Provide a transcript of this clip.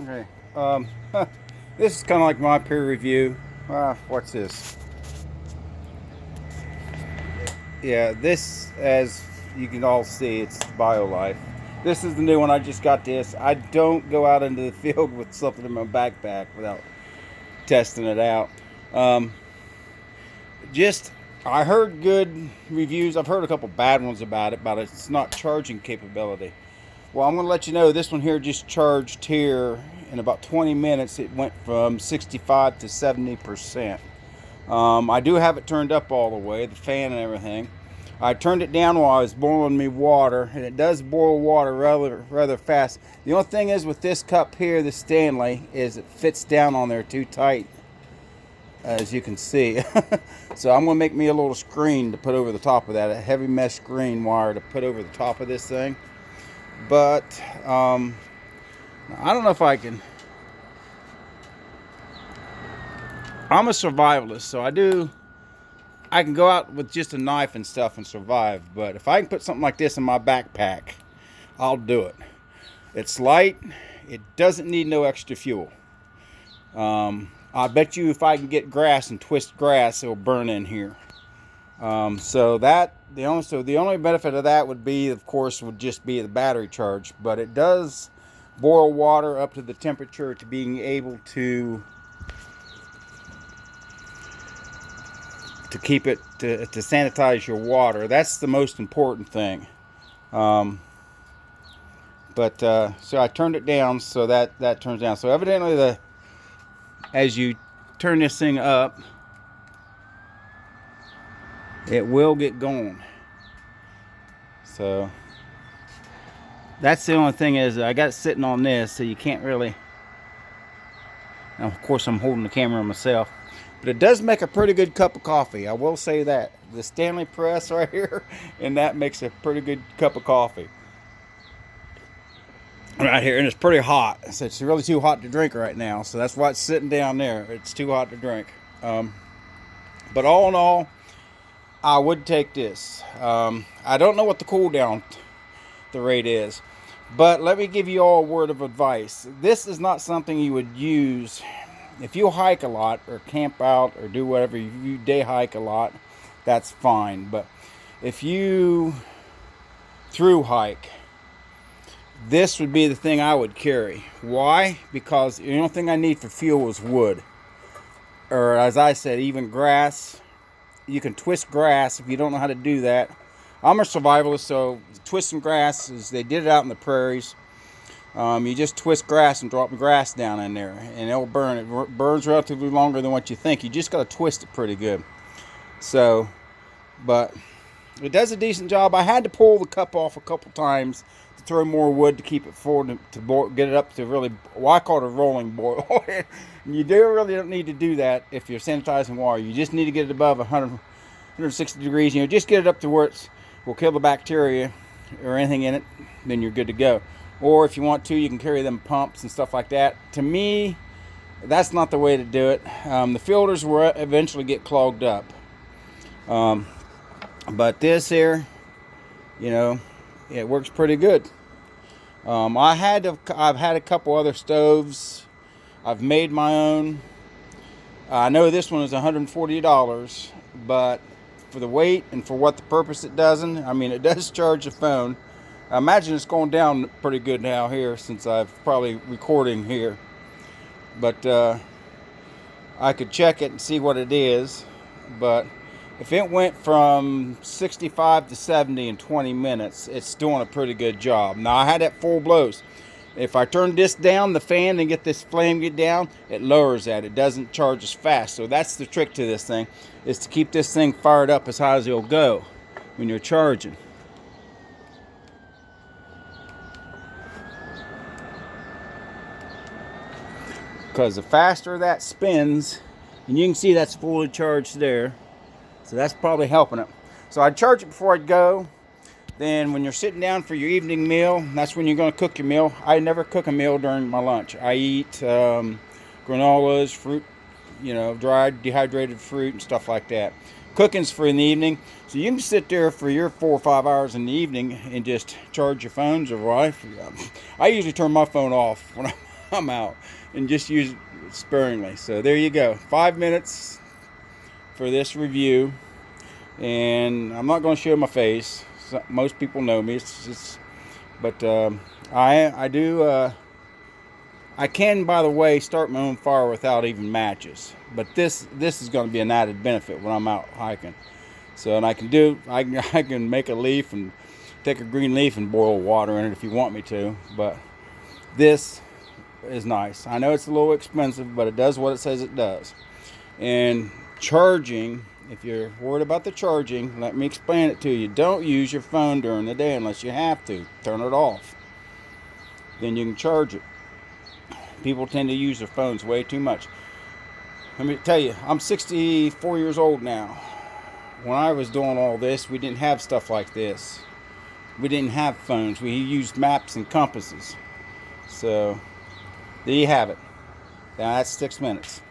Okay. This is kind of like my peer review. What's this? Yeah, this, as you can all see, it's BioLife. This is the new one. I just got this. I don't go out into the field with something in my backpack without testing it out. Um, just, I heard good reviews. I've heard a couple bad ones about it, but it's not charging capability. Well, I'm going to let you know this one here just charged here in about 20 minutes. It went from 65 to 70%. I do have it turned up all the way, the fan and everything. I turned it down while I was boiling me water, and it does boil water rather fast. The only thing is with this cup here, the Stanley, is it fits down on there too tight, as you can see. So I'm going to make me a little screen to put over the top of that, a heavy mesh screen wire to put over the top of this thing. But I don't know if I can. I'm a survivalist, so I can go out with just a knife and stuff and survive. But if I can put something like this in my backpack, I'll do it. It's light. It doesn't need no extra fuel. I bet you if I can get grass and twist grass, it'll burn in here. So the only benefit of that would be, of course, would just be the battery charge. But it does boil water up to the temperature to being able to keep it to sanitize your water. That's the most important thing. So I turned it down so that turns down. So evidently as you turn this thing up, it will get going. So that's the only thing is I got it sitting on this, so you can't really. Now, of course, I'm holding the camera myself, but it does make a pretty good cup of coffee. I will say that the Stanley press right here, and that makes a pretty good cup of coffee right here, and it's pretty hot. So it's really too hot to drink right now. So that's why it's sitting down there. It's too hot to drink. But all in all, I would take this. I don't know what the cooldown the rate is, but let me give you all a word of advice. This is not something you would use if you hike a lot or camp out or do whatever. You day hike a lot, that's fine. But if you through hike, this would be the thing I would carry. Why? Because the only thing I need for fuel is wood, or as I said, even grass. You can twist grass if you don't know how to do that. I'm a survivalist, so twisting grass is, they did it out in the prairies. You just twist grass and drop grass down in there, and it'll burn. It burns relatively longer than what you think. You just got to twist it pretty good. So, but it does a decent job. I had to pull the cup off a couple times to throw more wood to keep it forward to boil, get it up to really, well, I call it a rolling boil. You really don't need to do that if you're sanitizing water. You just need to get it above 160 degrees. Just get it up to where it will kill the bacteria or anything in it, then you're good to go. Or if you want to, you can carry them pumps and stuff like that. To me, that's not the way to do it. The filters will eventually get clogged up. But this here, it works pretty good. I've had a couple other stoves. I've made my own. I know this one is $140, but for the weight and for what the purpose it doesn't, it does charge the phone. I imagine it's going down pretty good now here since I've probably recording here. But I could check it and see what it is. But if it went from 65 to 70 in 20 minutes, it's doing a pretty good job. Now, I had that full blows. If I turn this down, the fan, and get this flame get down, it lowers that. It doesn't charge as fast. So that's the trick to this thing, is to keep this thing fired up as high as it'll go when you're charging. Because the faster that spins, and you can see that's fully charged there, so that's probably helping it. So I'd charge it before I'd go. Then when you're sitting down for your evening meal, that's when you're going to cook your meal. I never cook a meal during my lunch. I eat granolas, fruit, dried, dehydrated fruit and stuff like that. Cooking's for in the evening. So you can sit there for your 4 or 5 hours in the evening and just charge your phones or I usually turn my phone off when I'm out, and just use it sparingly. So there you go, 5 minutes for this review, and I'm not going to show my face. So, most people know me. It's just, but I do. I can, by the way, start my own fire without even matches. But this is going to be an added benefit when I'm out hiking. So, and I can make a leaf and take a green leaf and boil water in it if you want me to. But this is nice. I know it's a little expensive, but it does what it says it does. And charging, if you're worried about the charging, let me explain it to you. Don't use your phone during the day unless you have to. Turn it off. Then you can charge it. People tend to use their phones way too much. Let me tell you, I'm 64 years old now. When I was doing all this, we didn't have stuff like this. We didn't have phones. We used maps and compasses. So, there you have it. Now that's 6 minutes.